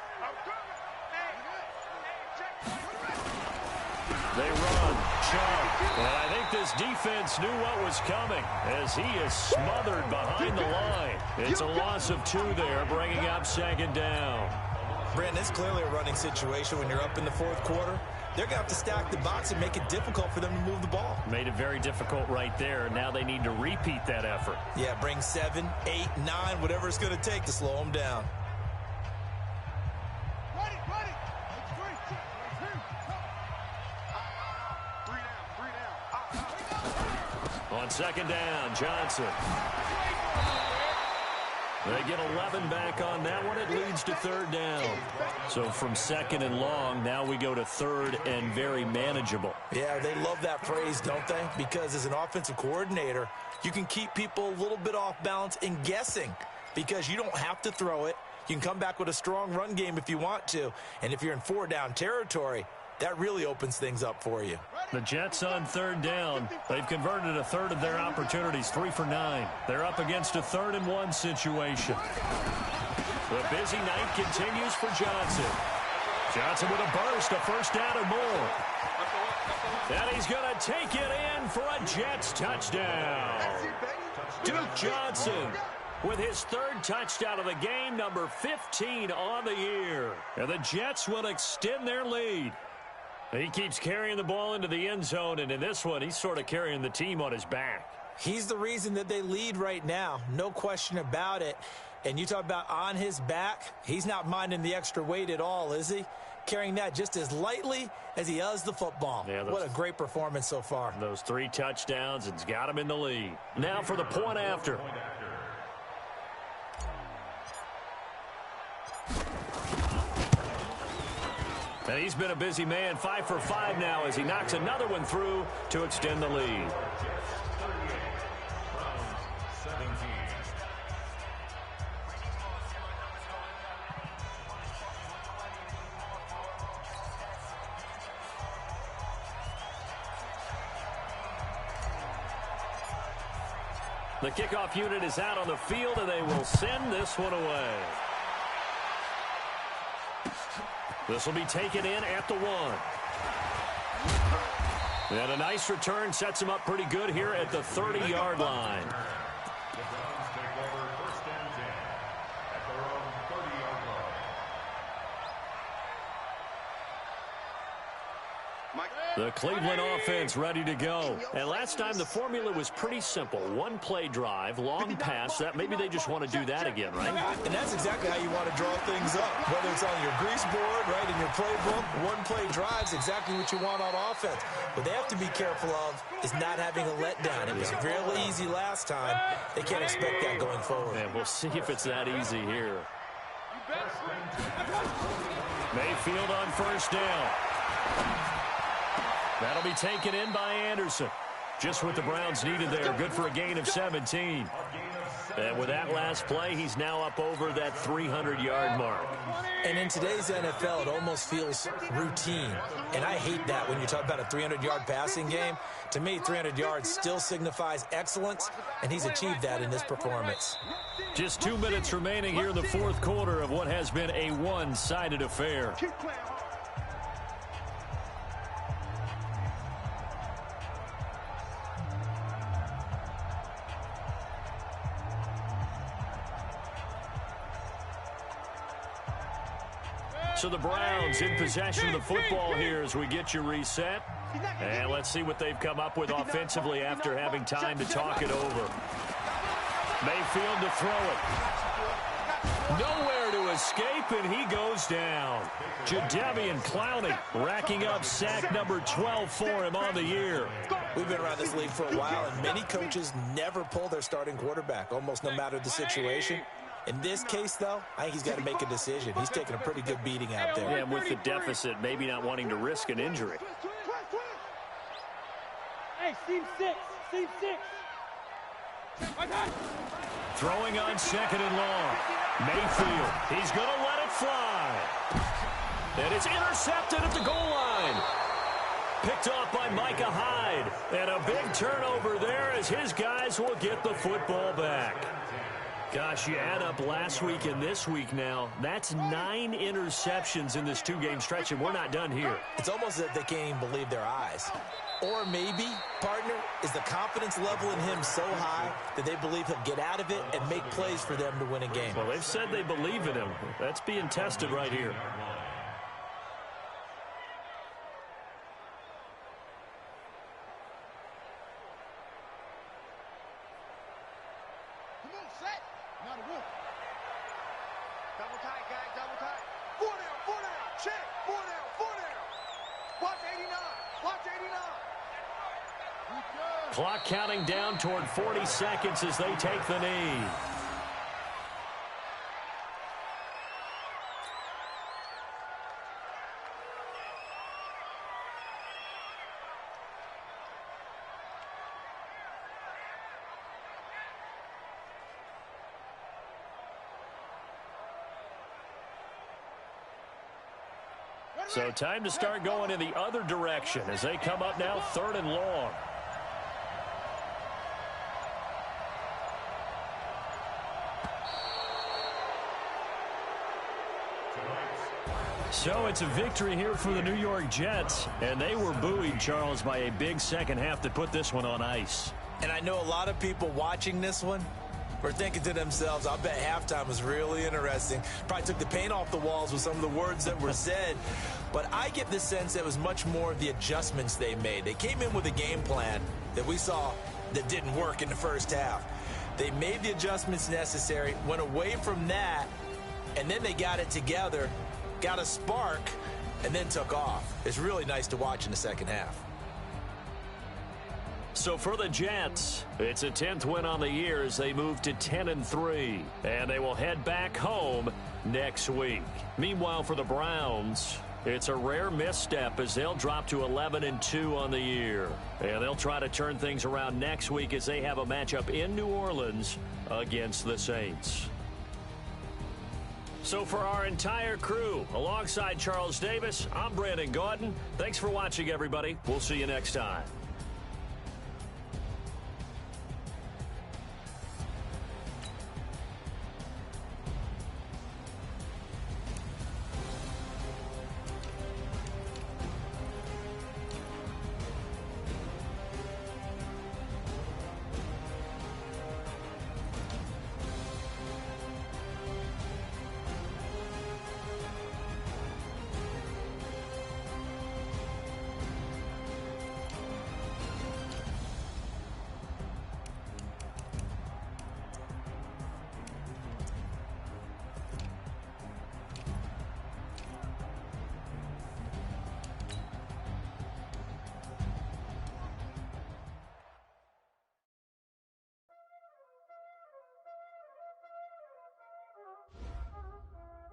They run, Chubb, and I think this defense knew what was coming as he is smothered behind the line. It's a loss of 2 there, bringing up 2nd down. Brandon, it's clearly a running situation when you're up in the 4th quarter. They're going to have to stack the box and make it difficult for them to move the ball. Made it very difficult right there. Now they need to repeat that effort. Yeah, bring 7, 8, 9, whatever it's going to take to slow them down. On 2nd down, Johnson. They get 11 back on that one. It leads to 3rd down. So from 2nd and long, now we go to 3rd and very manageable. Yeah, they love that phrase, don't they? Because as an offensive coordinator, you can keep people a little bit off balance and guessing because you don't have to throw it. You can come back with a strong run game if you want to. And if you're in 4-down territory, that really opens things up for you. The Jets on 3rd down. They've converted a 1/3 of their opportunities, 3 for 9. They're up against a 3rd and 1 situation. The busy night continues for Johnson. Johnson with a burst, a 1st down and more. And he's going to take it in for a Jets touchdown. Duke Johnson with his 3rd touchdown of the game, number 15 on the year. And the Jets will extend their lead. He keeps carrying the ball into the end zone, and in this one, he's sort of carrying the team on his back. He's the reason that they lead right now. No question about it. And you talk about on his back, he's not minding the extra weight at all, is he? Carrying that just as lightly as he does the football. Yeah, what a great performance so far. Those 3 touchdowns, it's got him in the lead. Now for the point after. And he's been a busy man, 5 for 5 now as he knocks another one through to extend the lead. The kickoff unit is out on the field, and they will send this one away. This will be taken in at the 1. And a nice return sets him up pretty good here at the 30-yard line. The Browns take over 1st and 10 at their own 30-yard line. The Cleveland offense ready to go. And last time the formula was pretty simple. 1 play drive, long pass. That maybe they just want to do that again, right? And that's exactly how you want to draw things up. Whether it's on your grease board, right, in your playbook, 1 play drive is exactly what you want on offense. What they have to be careful of is not having a letdown. It was really easy last time. They can't expect that going forward. And we'll see if it's that easy here. Mayfield on 1st down. That'll be taken in by Anderson. Just what the Browns needed there. Good for a gain of 17. And with that last play, he's now up over that 300-yard mark. And in today's NFL, it almost feels routine. And I hate that when you talk about a 300-yard passing game. To me, 300 yards still signifies excellence, and he's achieved that in this performance. Just 2 minutes remaining here in the 4th quarter of what has been a one-sided affair. So the Browns in possession of the football here as we get you reset. And let's see what they've come up with offensively after having time to talk it over. Mayfield to throw it. Nowhere to escape, and he goes down. Jadeveon Clowney racking up sack number 12 for him on the year. We've been around this league for a while, and many coaches never pull their starting quarterback, almost no matter the situation. In this case, though, I think he's got to make a decision. He's taking a pretty good beating out there. Yeah, with the deficit, maybe not wanting to risk an injury. Hey, seam 6. Seam 6. Throwing on 2nd and long. Mayfield, he's going to let it fly. And it's intercepted at the goal line. Picked off by Micah Hyde. And a big turnover there as his guys will get the football back. Gosh, you add up last week and this week now, that's 9 interceptions in this 2-game stretch, and we're not done here. It's almost as if they can't even believe their eyes. Or maybe, partner, is the confidence level in him so high that they believe he'll get out of it and make plays for them to win a game. Well, they've said they believe in him. That's being tested right here. Clock counting down toward 40 seconds as they take the knee. So time to start going in the other direction as they come up now 3rd and long. So it's a victory here for the New York Jets, and they were buoyed, Charles, by a big second half that put this one on ice. And I know a lot of people watching this one were thinking to themselves, I bet halftime was really interesting. Probably took the paint off the walls with some of the words that were said. But I get the sense that it was much more of the adjustments they made. They came in with a game plan that we saw that didn't work in the first half. They made the adjustments necessary, went away from that, and then they got it together, got a spark, and then took off. It's really nice to watch in the second half. So for the Jets, it's a 10th win on the year as they move to 10-3, and they will head back home next week. Meanwhile, for the Browns, it's a rare misstep as they'll drop to 11-2 on the year. And they'll try to turn things around next week as they have a matchup in New Orleans against the Saints. So for our entire crew, alongside Charles Davis, I'm Brandon Gaudin. Thanks for watching, everybody. We'll see you next time.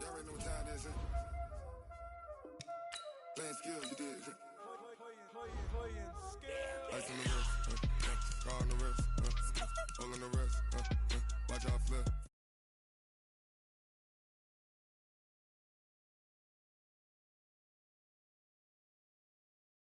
Y'all already know what time it is, playing skills, you did. Playing skills. Ice on the wrist, car on the wrist, roll on the wrist, watch out flip.